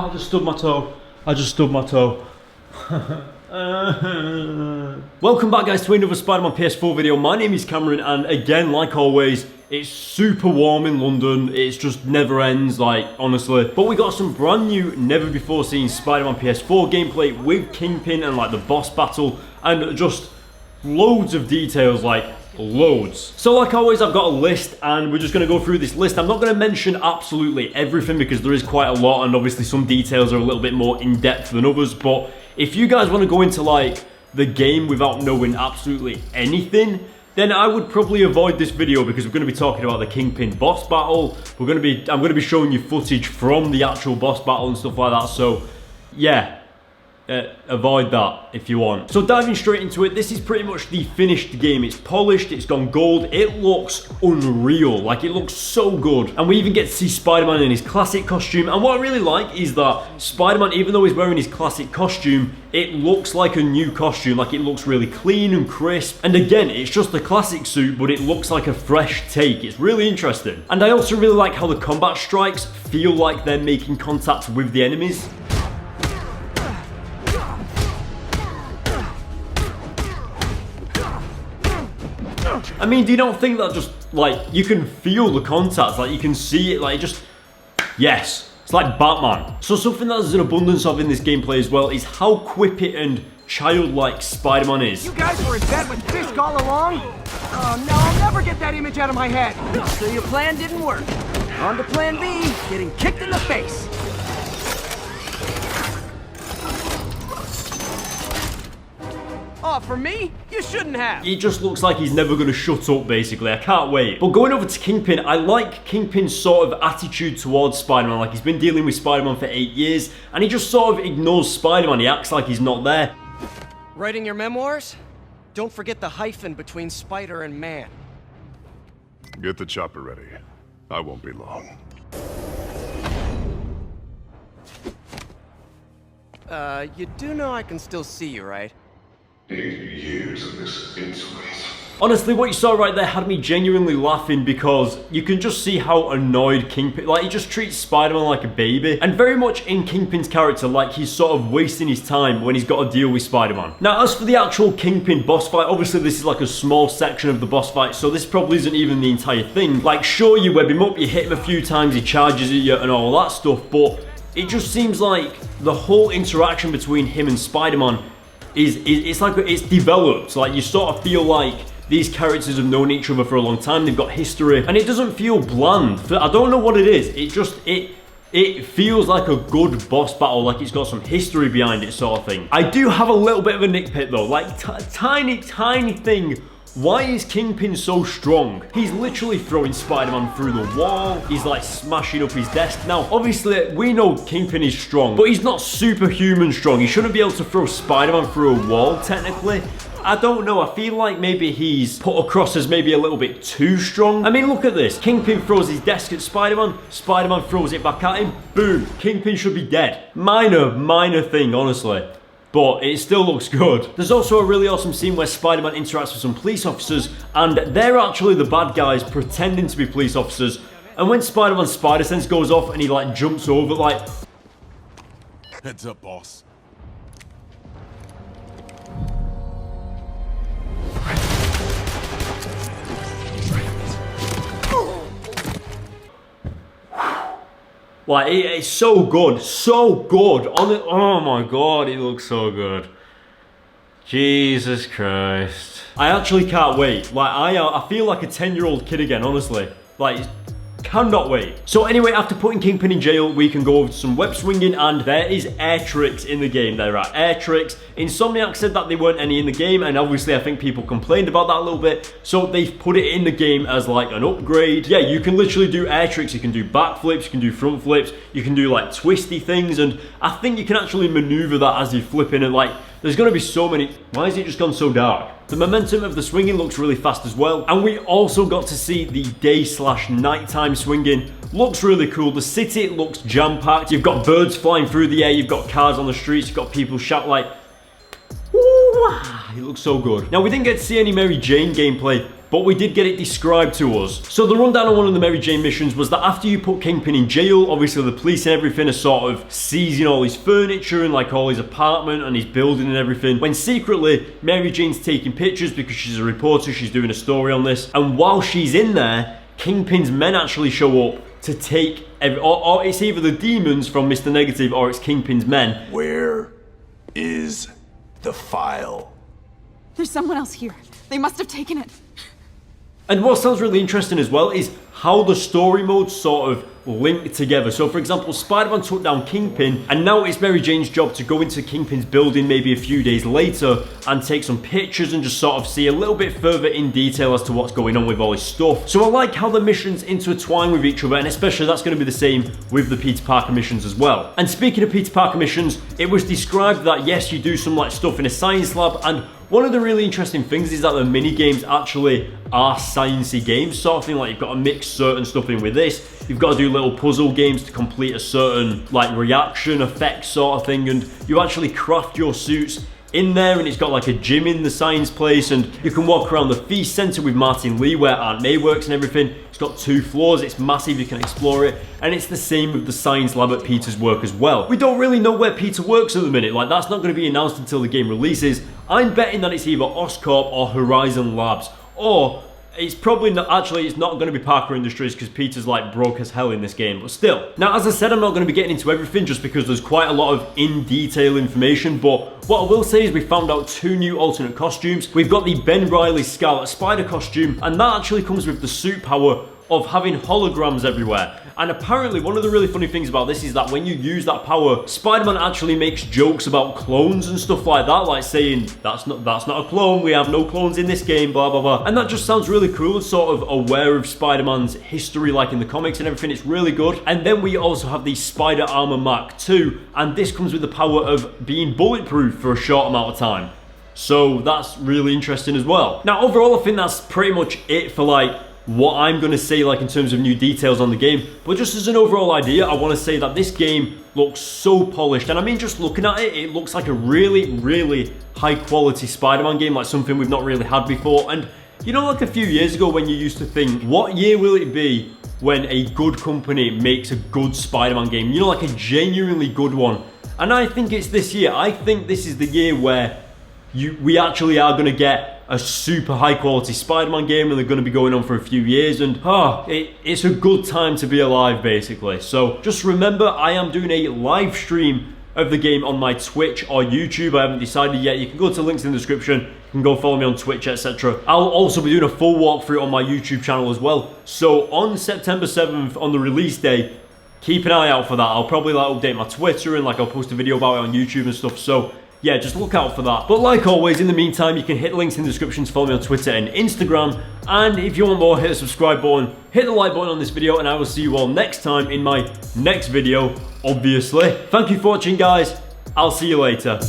I just stubbed my toe. I just stubbed my toe. Welcome back, guys, to another Spider-Man PS4 video. My name is Cameron, and again, like always, it's super warm in London. It's just never ends, like, honestly. But we got some brand new, never before seen Spider-Man PS4 gameplay with Kingpin and like the boss battle, and just loads of details, like loads. So like always, I've got a list and we're just going to go through this list. I'm not going to mention absolutely everything because there is quite a lot, and obviously some details are a little bit more in depth than others. But if you guys want to go into like the game without knowing absolutely anything, then I would probably avoid this video because we're going to be talking about the Kingpin boss battle. I'm going to be showing you footage from the actual boss battle and stuff like that. So yeah, avoid that if you want. So diving straight into it, this is pretty much the finished game. It's polished, it's gone gold, it looks unreal, like it looks so good. And we even get to see Spider-Man in his classic costume, and what I really like is that Spider-Man, even though he's wearing his classic costume, it looks like a new costume, like it looks really clean and crisp. And again, it's just the classic suit, but it looks like a fresh take. It's really interesting. And I also really like how the combat strikes feel like they're making contact with the enemies. I mean, do you not think that just, like, you can feel the contacts, like, you can see it, like, just, yes, it's like Batman. So something that there's an abundance of in this gameplay as well is how quippy and childlike Spider-Man is. You guys were in bed with Fisk all along? Oh, no, I'll never get that image out of my head. So your plan didn't work. On to plan B, getting kicked in the face. Oh, for me? You shouldn't have. It just looks like he's never going to shut up, basically. I can't wait. But going over to Kingpin, I like Kingpin's sort of attitude towards Spider-Man. Like, he's been dealing with Spider-Man for 8 years, and he just sort of ignores Spider-Man. He acts like he's not there. Writing your memoirs? Don't forget the hyphen between Spider and Man. Get the chopper ready. I won't be long. You do know I can still see you, right? 8 years of this insolence. Honestly, what you saw right there had me genuinely laughing because you can just see how annoyed Kingpin, like, he just treats Spider-Man like a baby, and very much in Kingpin's character, like he's sort of wasting his time when he's got to deal with Spider-Man. Now, as for the actual Kingpin boss fight, obviously this is like a small section of the boss fight, so this probably isn't even the entire thing. Like, sure, you web him up, you hit him a few times, he charges at you and all that stuff, but it just seems like the whole interaction between him and Spider-Man it's like it's developed. Like, you sort of feel like these characters have known each other for a long time, they've got history, and it doesn't feel bland. I don't know what it is, it feels like a good boss battle, like it's got some history behind it, sort of thing. I do have a little bit of a nitpick though, like tiny thing. Why is Kingpin so strong? He's literally throwing Spider-Man through the wall. He's like smashing up his desk. Now, obviously, we know Kingpin is strong, but he's not superhuman strong. He shouldn't be able to throw Spider-Man through a wall, technically. I don't know, I feel like maybe he's put across as maybe a little bit too strong. I mean, look at this. Kingpin throws his desk at Spider-Man. Spider-Man throws it back at him. Boom. Kingpin should be dead. Minor thing, honestly. But it still looks good. There's also a really awesome scene where Spider-Man interacts with some police officers, and they're actually the bad guys pretending to be police officers. And when Spider-Man's spider sense goes off and he like jumps over, like, Heads up, boss. like, it's so good, so good. Oh my god, it looks so good. Jesus Christ. I actually can't wait. Like, I feel like a 10-year-old kid again, honestly. Like, cannot wait. So anyway, after putting Kingpin in jail, we can go over to some web swinging, and there is air tricks in the game. There are air tricks. Insomniac said that there weren't any in the game, and obviously I think people complained about that a little bit, so they've put it in the game as like an upgrade. Yeah, you can literally do air tricks. You can do backflips, you can do front flips, you can do like twisty things, and I think you can actually maneuver that as you flip in, and like, there's gonna be so many. Why has it just gone so dark? The momentum of the swinging looks really fast as well, and we also got to see the day/nighttime swinging. Looks really cool. The city looks jam-packed. You've got birds flying through the air, you've got cars on the streets, you've got people shout like, "Woo!" It looks so good. Now, we didn't get to see any Mary Jane gameplay, but we did get it described to us. So the rundown on one of the Mary Jane missions was that after you put Kingpin in jail, obviously the police and everything are sort of seizing all his furniture and like all his apartment and his building and everything, when secretly Mary Jane's taking pictures because she's a reporter, she's doing a story on this, and while she's in there, Kingpin's men actually show up to take or it's either the demons from Mr. Negative or it's Kingpin's men. Where is the file? There's someone else here. They must have taken it. And what sounds really interesting as well is how the story modes sort of link together. So for example, Spider-Man took down Kingpin, and now it's Mary Jane's job to go into Kingpin's building maybe a few days later and take some pictures and just sort of see a little bit further in detail as to what's going on with all his stuff. So I like how the missions intertwine with each other, and especially that's going to be the same with the Peter Parker missions as well. And speaking of Peter Parker missions, it was described that yes, you do some like stuff in a science lab, and one of the really interesting things is that the mini games actually are sciencey games, sort of thing. Like you've got to mix certain stuff in with this. You've got to do little puzzle games to complete a certain like reaction effect sort of thing, and you actually craft your suits in there, and it's got like a gym in the science place, and you can walk around the Feast Center with Martin Lee where Aunt May works and everything. It's got 2 floors, it's massive, you can explore it, and it's the same with the science lab at Peter's work as well. We don't really know where Peter works at the minute, like that's not going to be announced until the game releases. I'm betting that it's either Oscorp or Horizon Labs, or it's probably not, actually it's not going to be Parker Industries because Peter's like broke as hell in this game, but still. Now as I said, I'm not going to be getting into everything just because there's quite a lot of in detail information, but what I will say is we found out 2 new alternate costumes. We've got the Ben Reilly Scarlet Spider costume, and that actually comes with the suit power of having holograms everywhere. And apparently one of the really funny things about this is that when you use that power, Spider-Man actually makes jokes about clones and stuff like that, like saying that's not a clone, we have no clones in this game, blah blah blah. And that just sounds really cool, and sort of aware of Spider-Man's history like in the comics and everything. It's really good. And then we also have the Spider Armor Mark II, and this comes with the power of being bulletproof for a short amount of time. So that's really interesting as well. Now overall I think that's pretty much it for like what I'm going to say like in terms of new details on the game, but just as an overall idea, I want to say that this game looks so polished, and I mean just looking at it, it looks like a really high quality Spider-Man game, like something we've not really had before. And you know, like a few years ago when you used to think, what year will it be when a good company makes a good Spider-Man game, you know, like a genuinely good one? And I think it's this year. I think this is the year where we actually are going to get a super high quality Spider-Man game, and they're going to be going on for a few years, and it's a good time to be alive basically. So just remember, I am doing a live stream of the game on my Twitch or YouTube. I haven't decided yet. You can go to links in the description, you can go follow me on Twitch, etc. I'll also be doing a full walkthrough on my YouTube channel as well. So on September 7th, on the release day, keep an eye out for that. I'll probably like update my Twitter, and like I'll post a video about it on YouTube and stuff. So yeah, just look out for that. But like always, in the meantime, you can hit the links in the description to follow me on Twitter and Instagram. And if you want more, hit the subscribe button, hit the like button on this video, and I will see you all next time in my next video, obviously. Thank you for watching, guys. I'll see you later.